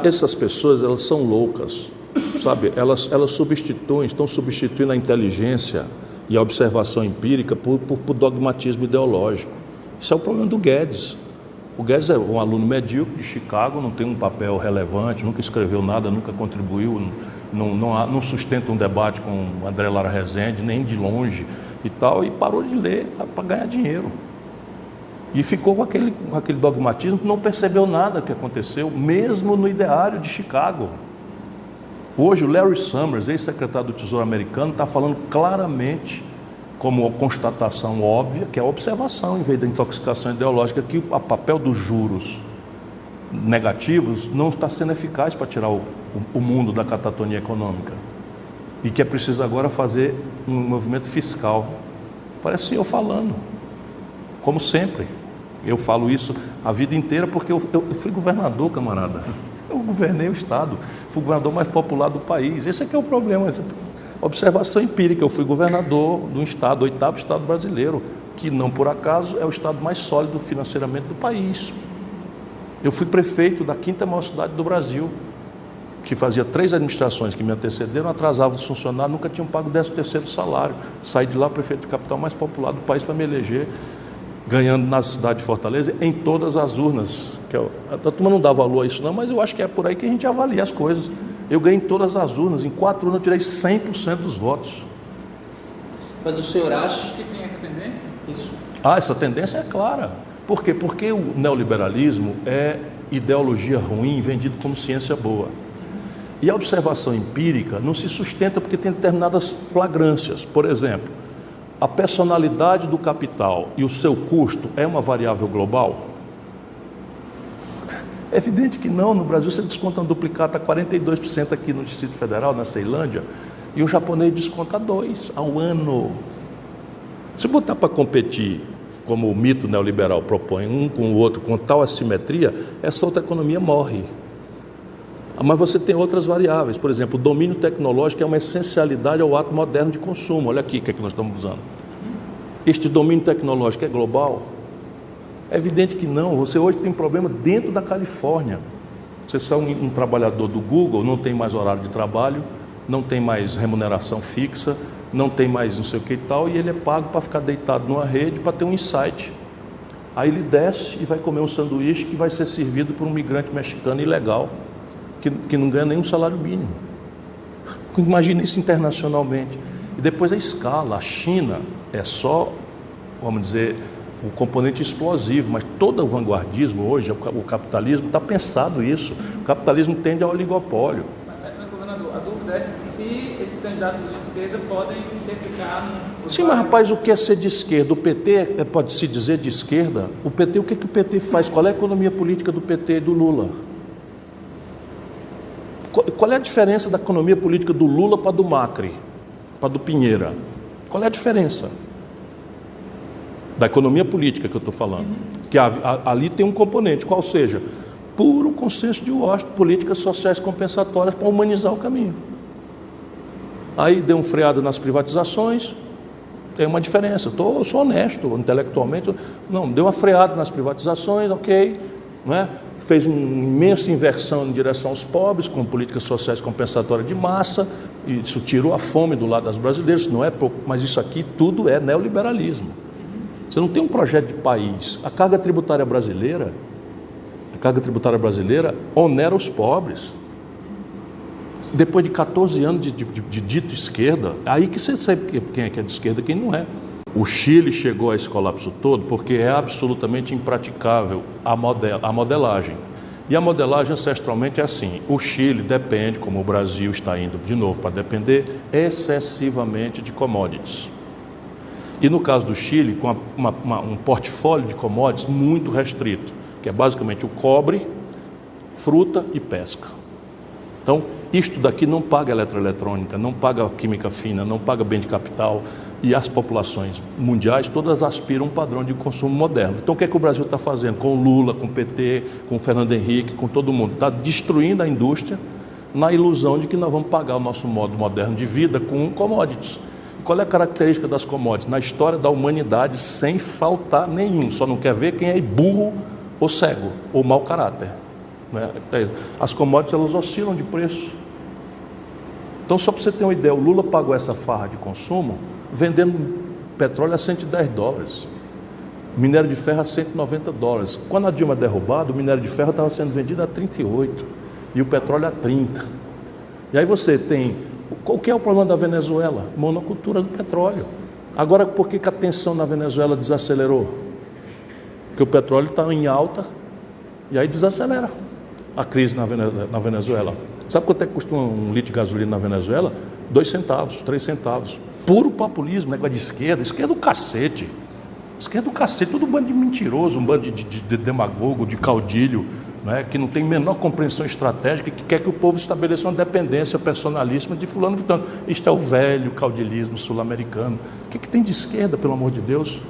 Essas pessoas, elas são loucas, sabe? Elas estão substituindo a inteligência e a observação empírica por dogmatismo ideológico. Isso é o problema do Guedes. O Guedes é um aluno medíocre de Chicago, não tem um papel relevante, nunca escreveu nada, nunca contribuiu, não sustenta um debate com o André Lara Rezende, nem de longe e tal, e parou de ler para ganhar dinheiro. E ficou com aquele dogmatismo que não percebeu nada que aconteceu, mesmo no ideário de Chicago. Hoje o Larry Summers, ex-secretário do Tesouro americano, está falando claramente, como constatação óbvia, que é a observação, em vez da intoxicação ideológica, que o papel dos juros negativos não está sendo eficaz para tirar o mundo da catatonia econômica. E que é preciso agora fazer um movimento fiscal. Parece eu falando, como sempre. Eu falo isso a vida inteira porque eu fui governador, camarada. Eu governei o Estado, fui o governador mais popular do país. Esse é que é o problema. Observação empírica, eu fui governador de um Estado, 8º Estado brasileiro, que não por acaso é o Estado mais sólido financeiramente do país. Eu fui prefeito da 5ª maior cidade do Brasil, que fazia 3 administrações que me antecederam, atrasavam os funcionários, nunca tinham pago o 13º salário. Saí de lá, prefeito de capital mais popular do país, para me eleger, ganhando na cidade de Fortaleza, em todas as urnas. A turma não dá valor a isso não, mas eu acho que é por aí que a gente avalia as coisas. Eu ganhei em todas as urnas, em 4 urnas eu tirei 100% dos votos. Mas o senhor acha que tem essa tendência? Isso. Essa tendência é clara. Por quê? Porque o neoliberalismo é ideologia ruim vendido como ciência boa. E a observação empírica não se sustenta porque tem determinadas flagrâncias. Por exemplo, a personalidade do capital e o seu custo é uma variável global? É evidente que não. No Brasil você desconta um duplicata a 42% aqui no Distrito Federal, na Ceilândia, e o japonês desconta 2% ao ano. Se botar para competir, como o mito neoliberal propõe, um com o outro, com tal assimetria, essa outra economia morre. Mas você tem outras variáveis. Por exemplo, o domínio tecnológico é uma essencialidade ao ato moderno de consumo. Olha aqui o que é que nós estamos usando. Este domínio tecnológico é global? É evidente que não. Você hoje tem problema dentro da Califórnia. Você é um trabalhador do Google, não tem mais horário de trabalho, não tem mais remuneração fixa, não tem mais não sei o que e tal, e ele é pago para ficar deitado numa rede para ter um insight. Aí ele desce e vai comer um sanduíche que vai ser servido por um migrante mexicano ilegal, que não ganha nenhum salário mínimo. Imagina isso internacionalmente. E depois a escala. A China é só, vamos dizer, o componente explosivo, mas todo o vanguardismo hoje, o capitalismo, está pensado isso. O capitalismo tende ao oligopólio. Mas, governador, a dúvida é se esses candidatos de esquerda podem se aplicar no... Sim, mas rapaz, o que é ser de esquerda? O PT pode-se dizer de esquerda? O PT, o que o PT faz? Qual é a economia política do PT e do Lula? Qual é a diferença da economia política do Lula para do Macri, para do Pinheira? Qual é a diferença? Da economia política que eu estou falando. Que ali tem um componente, qual seja, puro consenso de Washington, políticas sociais compensatórias para humanizar o caminho. Aí deu um freado nas privatizações, tem uma diferença. Eu sou honesto intelectualmente. Não, deu uma freada nas privatizações, ok, não é? Fez uma imensa inversão em direção aos pobres, com políticas sociais compensatórias de massa, e isso tirou a fome do lado das brasileiras, isso não é pouco, mas isso aqui tudo é neoliberalismo. Você não tem um projeto de país. A carga tributária brasileira onera os pobres. Depois de 14 anos de dito esquerda, aí que você sabe quem é que é de esquerda e quem não é. O Chile chegou a esse colapso todo porque é absolutamente impraticável a modelagem. E a modelagem ancestralmente é assim: o Chile depende, como o Brasil está indo de novo para depender, excessivamente de commodities. E no caso do Chile, com um portfólio de commodities muito restrito, que é basicamente o cobre, fruta e pesca. Então, isto daqui não paga eletroeletrônica, não paga química fina, não paga bem de capital, e as populações mundiais todas aspiram a um padrão de consumo moderno. Então, o que é que o Brasil está fazendo? Com o Lula, com o PT, com o Fernando Henrique, com todo mundo. Está destruindo a indústria na ilusão de que nós vamos pagar o nosso modo moderno de vida com commodities. E qual é a característica das commodities? Na história da humanidade, sem faltar nenhum. Só não quer ver quem é burro ou cego, ou mau caráter. né? As commodities, elas oscilam de preço. Então, só para você ter uma ideia, o Lula pagou essa farra de consumo vendendo petróleo a $110, minério de ferro a $190. Quando a Dilma é derrubada, o minério de ferro estava sendo vendido a 38 e o petróleo a 30. E aí você tem, qual que é o problema da Venezuela? Monocultura do petróleo. Agora, por que a tensão na Venezuela desacelerou? Porque o petróleo está em alta e aí desacelera a crise na Venezuela. Sabe quanto é que custa um litro de gasolina na Venezuela? 2 centavos, 3 centavos. Puro populismo, negócio de esquerda. Esquerda do cacete. Esquerda do cacete, todo um bando de mentiroso, um bando de demagogo, de caudilho, né, que não tem menor compreensão estratégica, que quer que o povo estabeleça uma dependência personalíssima de fulano. Isto é o velho caudilismo sul-americano. O que tem de esquerda, pelo amor de Deus?